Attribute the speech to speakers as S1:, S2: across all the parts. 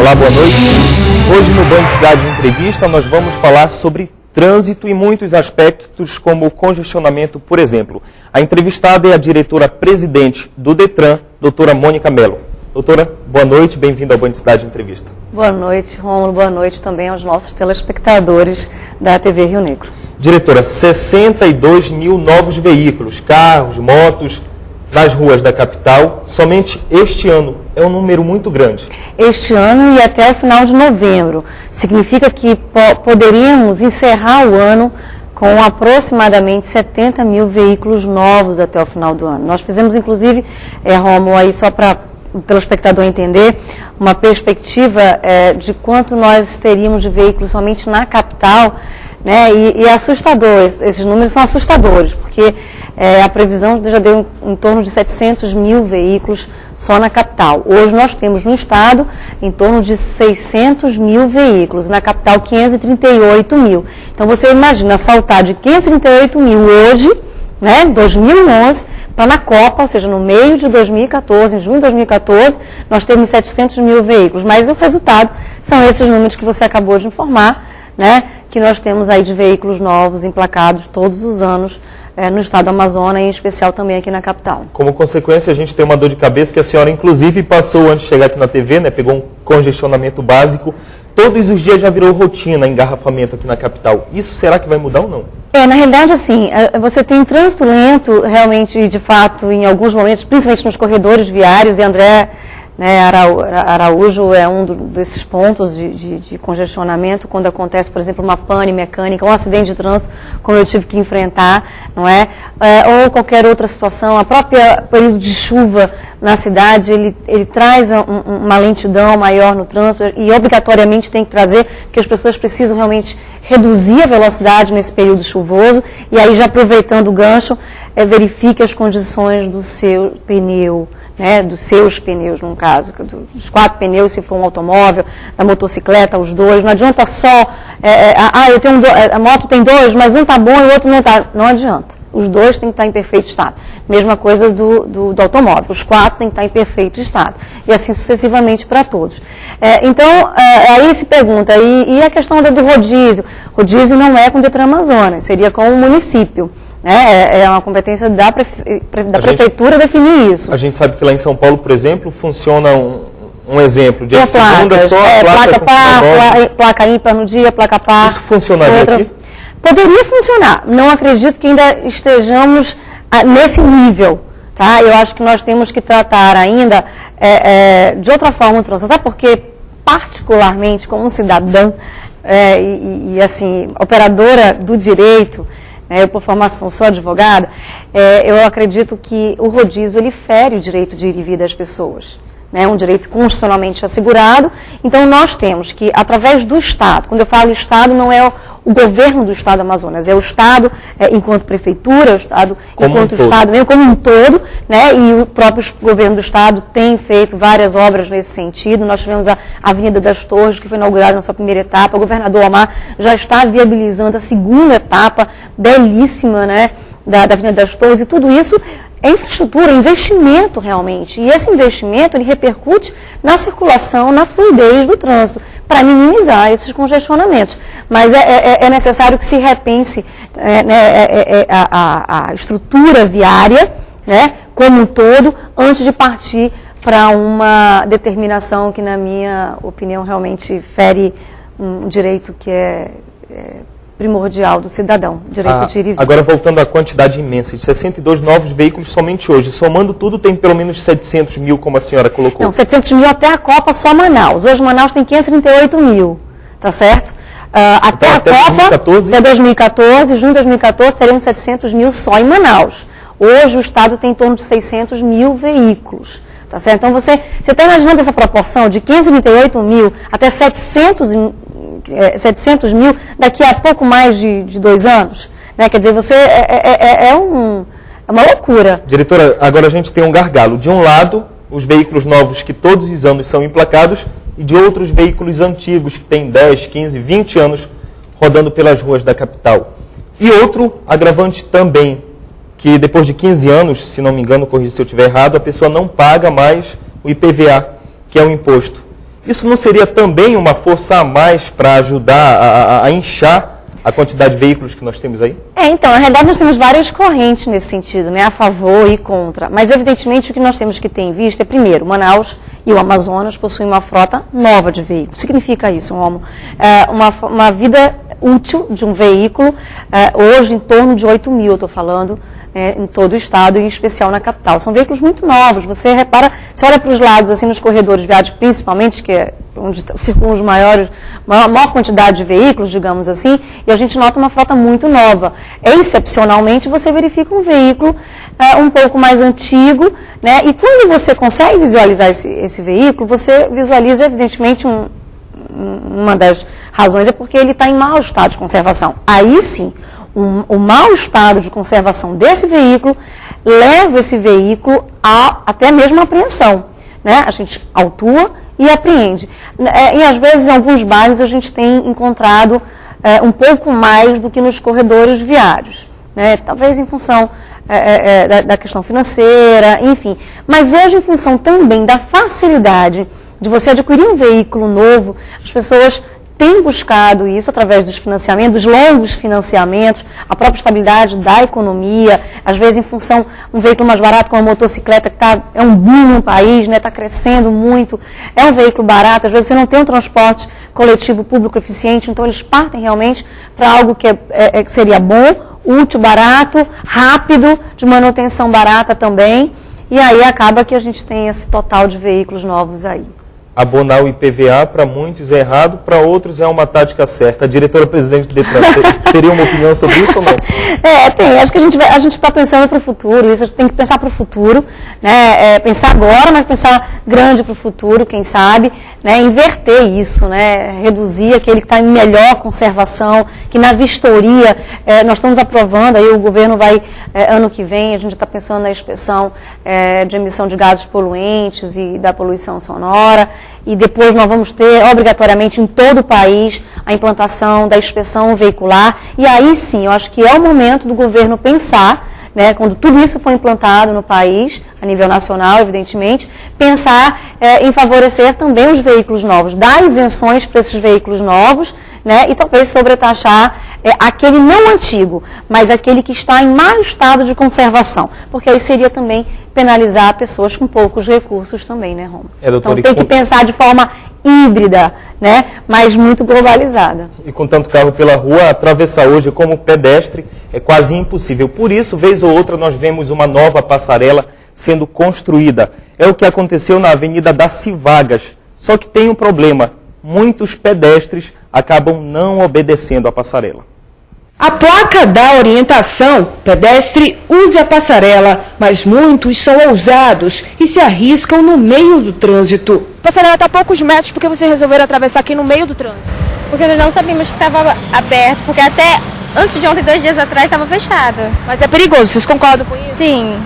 S1: Olá, boa noite. Hoje no Band Cidade Entrevista nós vamos falar sobre trânsito e muitos aspectos como o congestionamento, por exemplo. A entrevistada é a diretora-presidente do Detran, doutora Mônica Mello. Doutora, boa noite, bem-vinda ao Band Cidade Entrevista.
S2: Boa noite, Rômulo, boa noite também aos nossos telespectadores da TV Rio Negro.
S1: Diretora, 62 mil novos veículos, carros, motos, nas ruas da capital, somente este ano. É um número muito grande.
S2: Este ano e até o final de novembro. Significa que poderíamos encerrar o ano com aproximadamente 70 mil veículos novos até o final do ano. Nós fizemos, inclusive, Rômulo, aí só para o telespectador entender, uma perspectiva de quanto nós teríamos de veículos somente na capital, né? E é assustador, esses números são assustadores, porque a previsão já deu em torno de 700 mil veículos só na capital. Hoje nós temos no estado em torno de 600 mil veículos, na capital 538 mil. Então você imagina saltar de 538 mil hoje, né, 2011, para na Copa, ou seja, no meio de 2014, em junho de 2014, nós temos 700 mil veículos. Mas o resultado são esses números que você acabou de informar, né, que nós temos aí de veículos novos emplacados todos os anos no estado do Amazonas, em especial também aqui na capital.
S1: Como consequência, a gente tem uma dor de cabeça que a senhora, inclusive, passou antes de chegar aqui na TV, né? Pegou um congestionamento básico. Todos os dias já virou rotina, engarrafamento aqui na capital. Isso será que vai mudar ou não?
S2: Na realidade, assim, você tem trânsito lento, realmente, de fato, em alguns momentos, principalmente nos corredores viários, e André, né, Araújo é um desses pontos de congestionamento, quando acontece, por exemplo, uma pane mecânica, um acidente de trânsito, como eu tive que enfrentar, não é? Ou qualquer outra situação, a própria período de chuva na cidade, ele traz uma lentidão maior no trânsito e obrigatoriamente tem que trazer, porque as pessoas precisam realmente reduzir a velocidade nesse período chuvoso, e aí já aproveitando o gancho, verifique as condições do seu pneu, né, dos seus pneus, no caso, dos 4 pneus, se for um automóvel, da motocicleta, os 2. Não adianta só, eu tenho a moto tem 2, mas um está bom e o outro não está. Não adianta. Os 2 têm que estar em perfeito estado. Mesma coisa do automóvel. Os 4 têm que estar em perfeito estado. E assim sucessivamente para todos. Então, aí se pergunta, e a questão do rodízio? Rodízio não é com o Detran Amazonas, seria com o município. É uma competência da prefeitura definir isso.
S1: A gente sabe que lá em São Paulo, por exemplo, funciona um exemplo de segunda só
S2: placa ímpar no dia, placa par.
S1: Isso funcionaria aqui?
S2: Poderia funcionar. Não acredito que ainda estejamos nesse nível. Tá? Eu acho que nós temos que tratar ainda de outra forma o trânsito. Até porque, particularmente, como cidadã e assim, operadora do direito, eu, por formação, sou advogada, eu acredito que o rodízio, ele fere o direito de ir e vir das pessoas. Um direito constitucionalmente assegurado. Então, nós temos que, através do Estado, quando eu falo Estado, não é o governo do Estado do Amazonas, é o Estado enquanto prefeitura, o Estado enquanto Estado mesmo, como um todo, né? E o próprio governo do Estado tem feito várias obras nesse sentido. Nós tivemos a Avenida das Torres, que foi inaugurada na sua primeira etapa. O governador Omar já está viabilizando a segunda etapa, belíssima, né? Da Avenida das Torres, e tudo isso é infraestrutura, é investimento realmente. E esse investimento, ele repercute na circulação, na fluidez do trânsito, para minimizar esses congestionamentos. Mas é necessário que se repense a estrutura viária, né, como um todo, antes de partir para uma determinação que, na minha opinião, realmente fere um direito que é primordial do cidadão, direito de ir e vir.
S1: Agora, voltando à quantidade imensa, de 62 novos veículos somente hoje, somando tudo, tem pelo menos 700 mil, como a senhora colocou.
S2: Não, 700 mil até a Copa, só Manaus. Hoje Manaus tem 538 mil, tá certo? Até a Copa, 2014? Até 2014, junho de 2014, teremos 700 mil só em Manaus. Hoje o Estado tem em torno de 600 mil veículos. Tá certo? Então, você está imaginando essa proporção de 538 mil até 700 mil daqui a pouco mais de 2 anos? Né? Quer dizer, é uma loucura.
S1: Diretora, agora a gente tem um gargalo. De um lado, os veículos novos que todos os anos são emplacados, e de outros veículos antigos que têm 10, 15, 20 anos rodando pelas ruas da capital. E outro agravante também, que depois de 15 anos, se não me engano, corrija se eu estiver errado, a pessoa não paga mais o IPVA, que é um imposto. Isso não seria também uma força a mais para ajudar a inchar a quantidade de veículos que nós temos aí?
S2: Então, na realidade nós temos várias correntes nesse sentido, né, a favor e contra. Mas, evidentemente, o que nós temos que ter em vista é, primeiro, Manaus e o Amazonas possuem uma frota nova de veículos. Significa isso, Romo? Uma vida útil de um veículo, hoje em torno de 8 mil, eu estou falando, em todo o estado, e em especial na capital. São veículos muito novos. Você repara, você olha para os lados, assim, nos corredores viários, principalmente, que é onde circulam os maior quantidade de veículos, digamos assim, e a gente nota uma frota muito nova. Excepcionalmente, você verifica um veículo um pouco mais antigo, né? E quando você consegue visualizar esse veículo, você visualiza, evidentemente, uma das razões é porque ele está em mau estado de conservação. Aí sim, o mau estado de conservação desse veículo leva esse veículo até mesmo a apreensão, né? A gente autua e apreende. E às vezes em alguns bairros a gente tem encontrado um pouco mais do que nos corredores viários, né? Talvez em função da questão financeira, enfim. Mas hoje, em função também da facilidade de você adquirir um veículo novo, as pessoas têm buscado isso através dos financiamentos, dos longos financiamentos, a própria estabilidade da economia, às vezes em função um veículo mais barato, como a motocicleta, que é um boom no país, está crescendo muito, é um veículo barato, às vezes você não tem um transporte coletivo público eficiente, então eles partem realmente para algo que seria bom, útil, barato, rápido, de manutenção barata também, e aí acaba que a gente tem esse total de veículos novos aí.
S1: Abonar o IPVA para muitos é errado, para outros é uma tática certa. A diretora-presidente do DETRAN teria uma opinião sobre isso ou não?
S2: Tem. Acho que a gente está pensando para o futuro, isso a gente tem que pensar para o futuro, né? Pensar agora, mas pensar grande para o futuro, quem sabe, né? Inverter isso, né? Reduzir aquele que está em melhor conservação, que na vistoria nós estamos aprovando, aí o governo vai, ano que vem, a gente está pensando na inspeção de emissão de gases poluentes e da poluição sonora. E depois nós vamos ter, obrigatoriamente, em todo o país, a implantação da inspeção veicular. E aí sim, eu acho que é o momento do governo pensar, né, quando tudo isso for implantado no país, a nível nacional, evidentemente, pensar em favorecer também os veículos novos, dar isenções para esses veículos novos, né, e talvez sobretaxar aquele não antigo, mas aquele que está em mau estado de conservação, porque aí seria também penalizar pessoas com poucos recursos também, né, Romo? Então tem que pensar de forma híbrida, né, mas muito globalizada.
S1: E com tanto carro pela rua, atravessar hoje como pedestre é quase impossível. Por isso, vez ou outra, nós vemos uma nova passarela sendo construída. É o que aconteceu na Avenida Darcy Vargas. Só que tem um problema. Muitos pedestres acabam não obedecendo a passarela.
S3: A placa dá orientação, pedestre use a passarela, mas muitos são ousados e se arriscam no meio do trânsito.
S4: A passarela está a poucos metros, porque vocês resolveram atravessar aqui no meio do trânsito?
S5: Porque nós não sabíamos que estava aberto, porque até antes de ontem, 2 dias atrás, estava fechada.
S4: Mas é perigoso, vocês concordam com isso?
S5: Sim.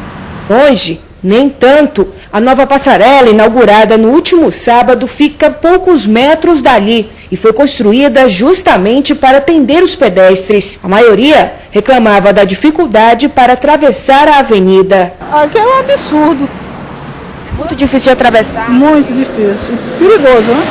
S3: Hoje, nem tanto. A nova passarela, inaugurada no último sábado, fica a poucos metros dali e foi construída justamente para atender os pedestres. A maioria reclamava da dificuldade para atravessar a avenida.
S6: Aqui é um absurdo.
S4: É muito difícil de atravessar.
S6: Muito difícil. Perigoso, né?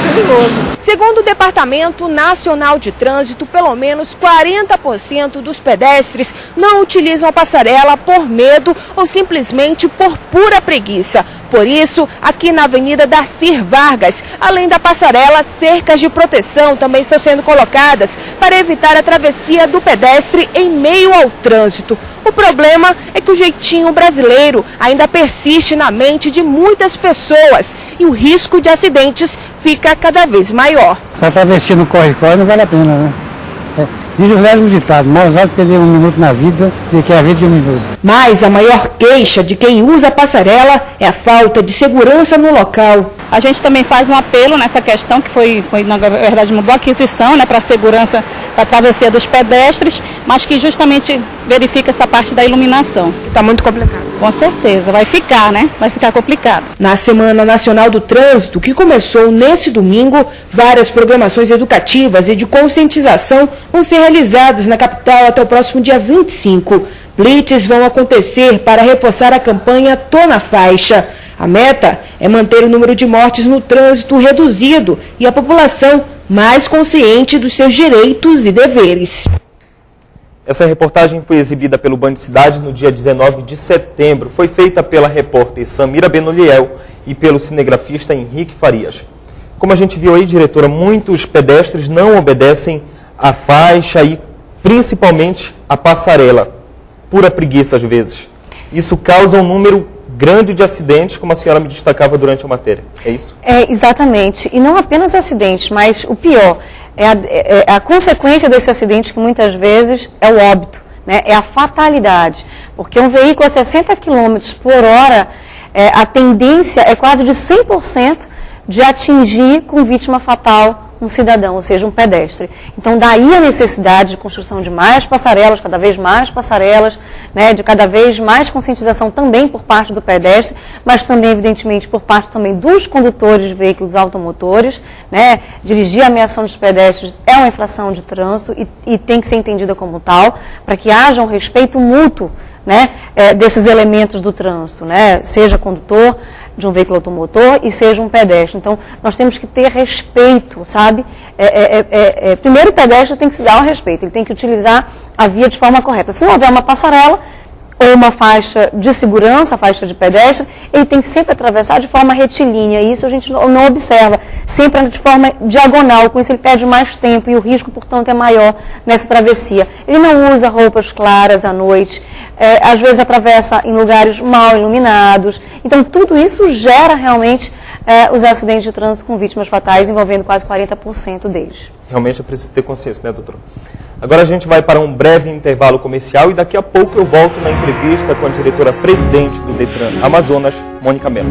S6: Perigoso.
S4: Segundo o Departamento Nacional de Trânsito, pelo menos 40% dos pedestres não utilizam a passarela por medo ou simplesmente por pura preguiça. Por isso, aqui na Avenida Darcy Vargas, além da passarela, cercas de proteção também estão sendo colocadas para evitar a travessia do pedestre em meio ao trânsito. O problema é que o jeitinho brasileiro ainda persiste na mente de muitas pessoas e o risco de acidentes fica cada vez maior.
S7: Essa travessia no corre-corre não vale a pena, né? Diz o velho ditado, mais vale perder 1 minuto na vida do que a vida de 1 minuto.
S3: Mas a maior queixa de quem usa a passarela é a falta de segurança no local.
S8: A gente também faz um apelo nessa questão, que foi na verdade, uma boa aquisição, né, para a segurança da travessia dos pedestres, mas que justamente verifica essa parte da iluminação.
S4: Está muito complicado.
S8: Com certeza, vai ficar, né? Vai ficar complicado.
S3: Na Semana Nacional do Trânsito, que começou nesse domingo, várias programações educativas e de conscientização vão ser realizadas na capital até o próximo dia 25. Blitz vão acontecer para reforçar a campanha Tô na Faixa. A meta é manter o número de mortes no trânsito reduzido e a população mais consciente dos seus direitos e deveres.
S1: Essa reportagem foi exibida pelo Band Cidade no dia 19 de setembro. Foi feita pela repórter Samira Benoliel e pelo cinegrafista Henrique Farias. Como a gente viu aí, diretora, muitos pedestres não obedecem à faixa e principalmente à passarela. Pura preguiça às vezes. Isso causa um número grande de acidentes, como a senhora me destacava durante a matéria. É isso?
S2: É, exatamente. E não apenas acidentes, mas o pior é a consequência desse acidente, que muitas vezes é o óbito, né? É a fatalidade. Porque um veículo a 60 km por hora, a tendência é quase de 100% de atingir com vítima fatal um cidadão, ou seja, um pedestre. Então, daí a necessidade de construção de mais passarelas, cada vez mais passarelas, né, de cada vez mais conscientização também por parte do pedestre, mas também, evidentemente, por parte também dos condutores de veículos automotores, né. Dirigir a ameaçando os pedestres é uma infração de trânsito e tem que ser entendida como tal, para que haja um respeito mútuo, né, desses elementos do trânsito, né, seja condutor de um veículo automotor e seja um pedestre. Então, nós temos que ter respeito, sabe? Primeiro, o pedestre tem que se dar o respeito, ele tem que utilizar a via de forma correta. Se não houver uma passarela ou uma faixa de segurança, a faixa de pedestre, ele tem que sempre atravessar de forma retilínea. Isso a gente não observa, sempre de forma diagonal. Com isso ele perde mais tempo e o risco, portanto, é maior nessa travessia. Ele não usa roupas claras à noite, às vezes atravessa em lugares mal iluminados. Então, tudo isso gera realmente os acidentes de trânsito com vítimas fatais, envolvendo quase 40% deles.
S1: Realmente é preciso ter consciência, né, doutora? Agora a gente vai para um breve intervalo comercial e daqui a pouco eu volto na entrevista com a diretora-presidente do Detran Amazonas, Mônica Mello.